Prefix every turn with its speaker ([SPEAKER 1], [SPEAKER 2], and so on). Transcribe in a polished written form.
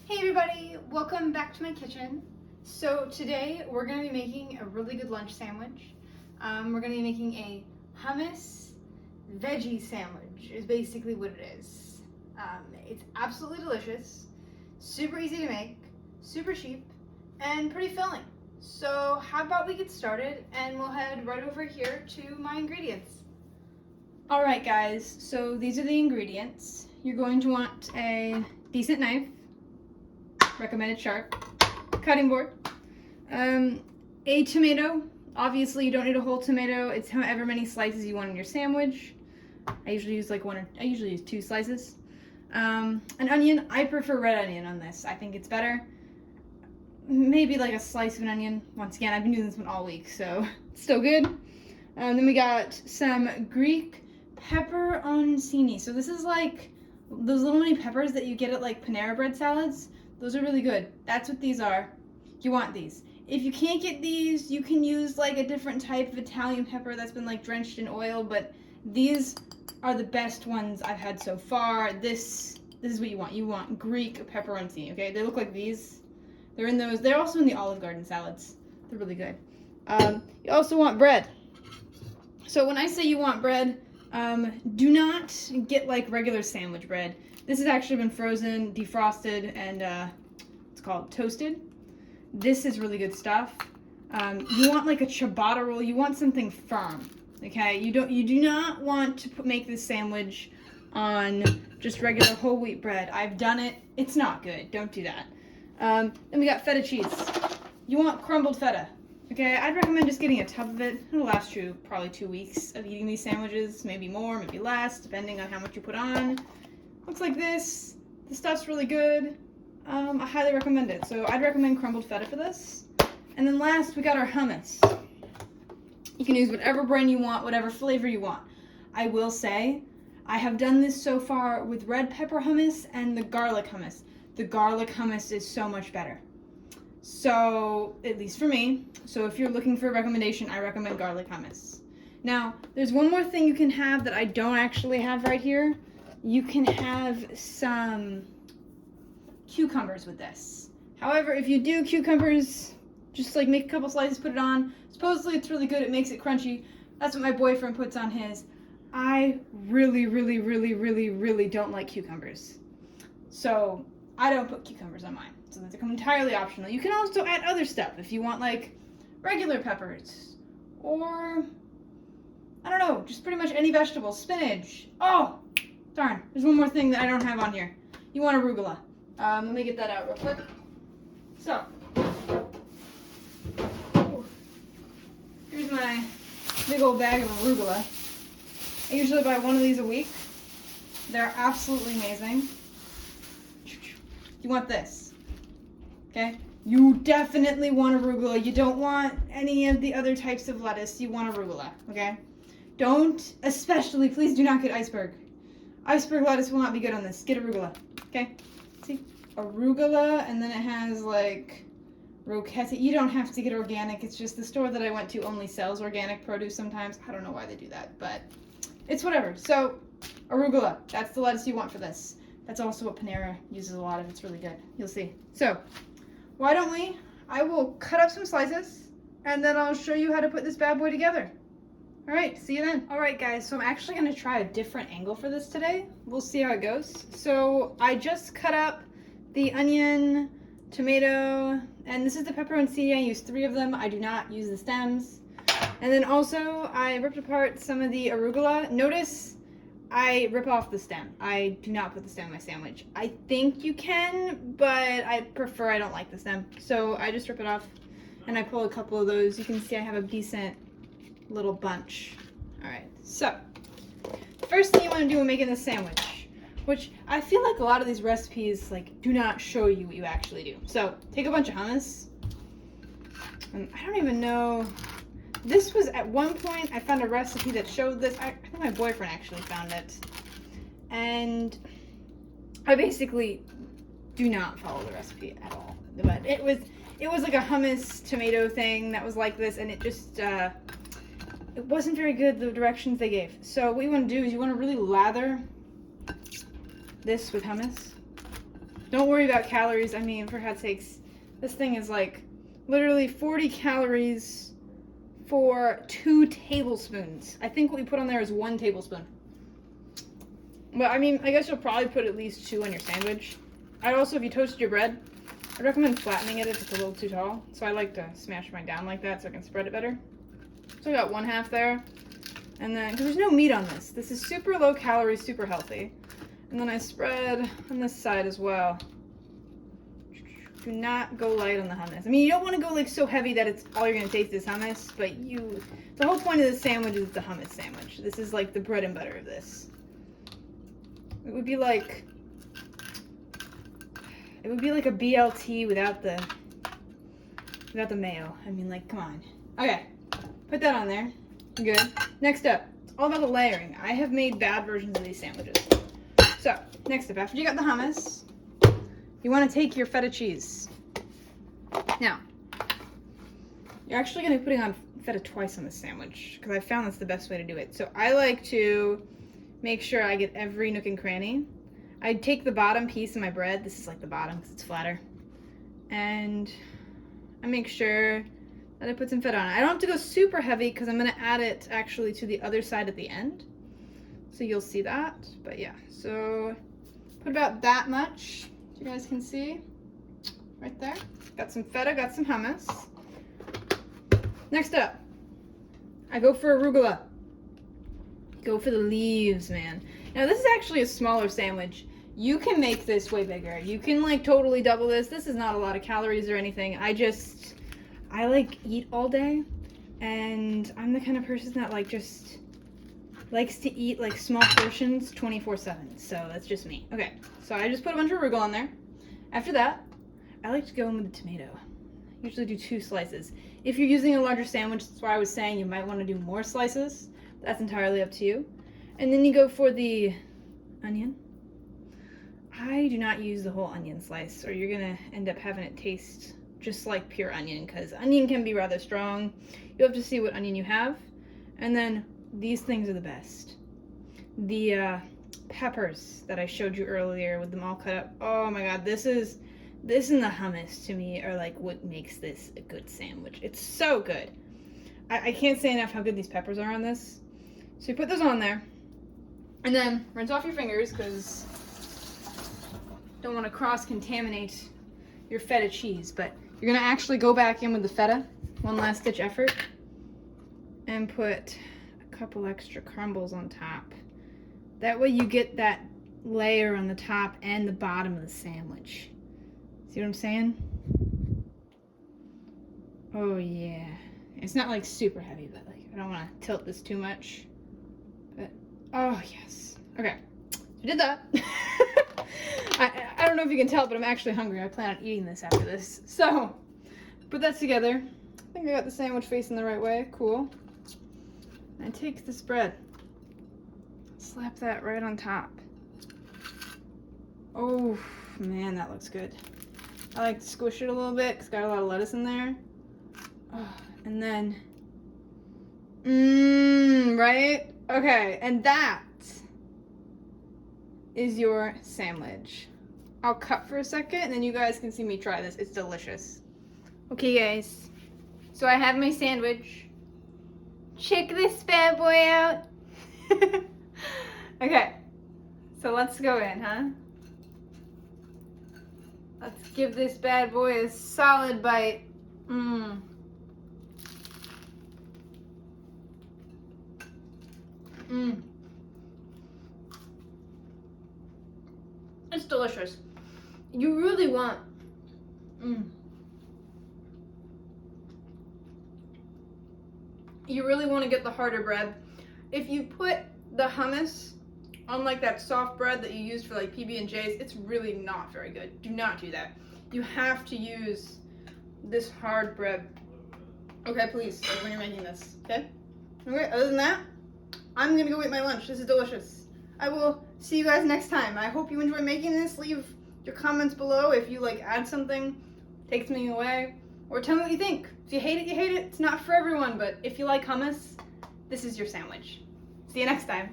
[SPEAKER 1] Hey everybody, welcome back to my kitchen. So today we're going to be making a really good lunch sandwich. We're going to be making a hummus veggie sandwich is basically what it is. It's absolutely delicious, super easy to make, super cheap, and pretty filling. So how about we get started and we'll head right over here to my ingredients. Alright guys, so these are the ingredients. You're going to want a decent knife, recommended sharp, cutting board, a tomato. Obviously you don't need a whole tomato. It's however many slices you want in your sandwich. I usually use I usually use 2 slices. An onion. I prefer red onion on this. I think it's better. Maybe like a slice of an onion. Once again, I've been doing this one all week, so it's still good. Then we got some Greek pepperoncini. So this is like those little mini peppers that you get at like Panera bread salads. Those are really good. That's what these are. You want these. If you can't get these, you can use like a different type of Italian pepper that's been like drenched in oil, but these are the best ones I've had so far. This is what you want. You want Greek pepperoncini, okay? They look like these. They're in those. They're also in the Olive Garden salads. They're really good. You also want bread. So when I say you want bread, do not get like regular sandwich bread. This has actually been frozen, defrosted, and it's called toasted. This is really good stuff. You want like a ciabatta roll. You want something firm, okay? You do not want to make this sandwich on just regular whole wheat bread. I've done it. It's not good. Don't do that. Then we got feta cheese. You want crumbled feta. Okay, I'd recommend just getting a tub of it. It'll last you probably 2 weeks of eating these sandwiches, maybe more, maybe less, depending on how much you put on. Looks like this. The stuff's really good. I highly recommend it. So I'd recommend crumbled feta for this. And then last, we got our hummus. You can use whatever brand you want, whatever flavor you want. I will say, I have done this so far with red pepper hummus and the garlic hummus. The garlic hummus is so much better. So, at least for me. So if you're looking for a recommendation, I recommend garlic hummus. Now, there's one more thing you can have that I don't actually have right here. You can have some cucumbers with this. However, if you do cucumbers, just like make a couple slices, put it on. Supposedly it's really good. It makes it crunchy. That's what my boyfriend puts on his. I really don't like cucumbers. So I don't put cucumbers on mine. So that's entirely optional. You can also add other stuff if you want like regular peppers or I don't know, just pretty much any vegetable. Spinach. Oh, darn. There's one more thing that I don't have on here. You want arugula. Let me get that out real quick. So, here's my big old bag of arugula. I usually buy one of these a week. They're absolutely amazing. You want this. Okay? You definitely want arugula. You don't want any of the other types of lettuce. You want arugula, okay? Especially, please do not get iceberg. Iceberg lettuce will not be good on this. Get arugula, okay? See? Arugula, and then it has like roquette. You don't have to get organic. It's just the store that I went to only sells organic produce sometimes. I don't know why they do that, but it's whatever. So, arugula. That's the lettuce you want for this. That's also what Panera uses a lot of. It's really good. You'll see. So, why don't I will cut up some slices, and then I'll show you how to put this bad boy together. All right, see you then. All right, guys, so I'm actually going to try a different angle for this today. We'll see how it goes. So I just cut up the onion, tomato, and this is the pepperoncini. I used 3 of them. I do not use the stems. And then also I ripped apart some of the arugula. Notice I rip off the stem. I do not put the stem in my sandwich. I think you can, but I prefer I don't like the stem. So I just rip it off and I pull a couple of those. You can see I have a decent little bunch. All right, so the first thing you want to do when making this sandwich, which I feel like a lot of these recipes like do not show you what you actually do. So take a bunch of hummus. And I don't even know. This was at one point, I found a recipe that showed this. I think my boyfriend actually found it. And I basically do not follow the recipe at all. But it was like a hummus tomato thing that was like this, and it just, it wasn't very good, the directions they gave. So what you want to do is you want to really lather this with hummus. Don't worry about calories. I mean, for God's sakes, this thing is like literally 40 calories for 2 tablespoons. I think what we put on there is 1 tablespoon. But I mean, I guess you'll probably put at least 2 on your sandwich. I'd also, if you toasted your bread, I'd recommend flattening it if it's a little too tall. So I like to smash mine down like that so I can spread it better. So I got 1/2 there. And then, because there's no meat on this. This is super low calorie, super healthy. And then I spread on this side as well. Do not go light on the hummus. I mean, you don't want to go like so heavy that it's all you're going to taste is hummus, but the whole point of this sandwich is the hummus sandwich. This is like the bread and butter of this. It would be like a BLT without the mayo. I mean, like, come on. Okay, put that on there. Good. Next up, it's all about the layering. I have made bad versions of these sandwiches. So, next up, after you got the hummus, you want to take your feta cheese. Now, you're actually going to be putting on feta twice on this sandwich because I found that's the best way to do it. So I like to make sure I get every nook and cranny. I take the bottom piece of my bread. This is like the bottom because it's flatter. And I make sure that I put some feta on it. I don't have to go super heavy because I'm going to add it actually to the other side at the end. So you'll see that. But yeah, so put about that much. You guys can see right there. Got some feta, got some hummus. Next up, I go for arugula. Go for the leaves, man. Now this is actually a smaller sandwich. You can make this way bigger. You can like totally double this. This is not a lot of calories or anything. I like eat all day, and I'm the kind of person that like just likes to eat like small portions 24/7. So that's just me. Okay, so I just put a bunch of arugula on there. After that, I like to go in with the tomato. I usually do 2 slices. If you're using a larger sandwich, that's why I was saying you might want to do more slices. That's entirely up to you. And then you go for the onion. I do not use the whole onion slice, or you're gonna end up having it taste just like pure onion, because onion can be rather strong. You have to see what onion you have. And then these things are the best. The peppers that I showed you earlier with them all cut up. Oh my god, this and the hummus to me are like what makes this a good sandwich. It's so good. I can't say enough how good these peppers are on this. So you put those on there, and then rinse off your fingers because don't want to cross-contaminate your feta cheese. But you're gonna actually go back in with the feta, one last ditch effort, and put a couple extra crumbles on top. That way you get that layer on the top and the bottom of the sandwich. See what I'm saying? Oh yeah. It's not like super heavy, but like I don't want to tilt this too much. But oh yes. Okay. So we did that. I don't know if you can tell, but I'm actually hungry. I plan on eating this after this. So put that together. I think I got the sandwich facing the right way. Cool. And take this bread. Slap that right on top. Oh man, that looks good. I like to squish it a little bit because it's got a lot of lettuce in there. Oh, and then, right? Okay, and that is your sandwich. I'll cut for a second and then you guys can see me try this. It's delicious. Okay guys, so I have my sandwich. Check this bad boy out. Okay, so let's go in, huh? Let's give this bad boy a solid bite. It's delicious. You really want. You really want to get the harder bread. If you put the hummus on like that soft bread that you used for like PB&Js, it's really not very good. Do not do that. You have to use this hard bread. Okay, please, like when you're making this, okay? Okay, other than that, I'm gonna go eat my lunch. This is delicious. I will see you guys next time. I hope you enjoy making this. Leave your comments below if you like add something, take something away, or tell me what you think. If you hate it, you hate it. It's not for everyone, but if you like hummus, this is your sandwich. See you next time.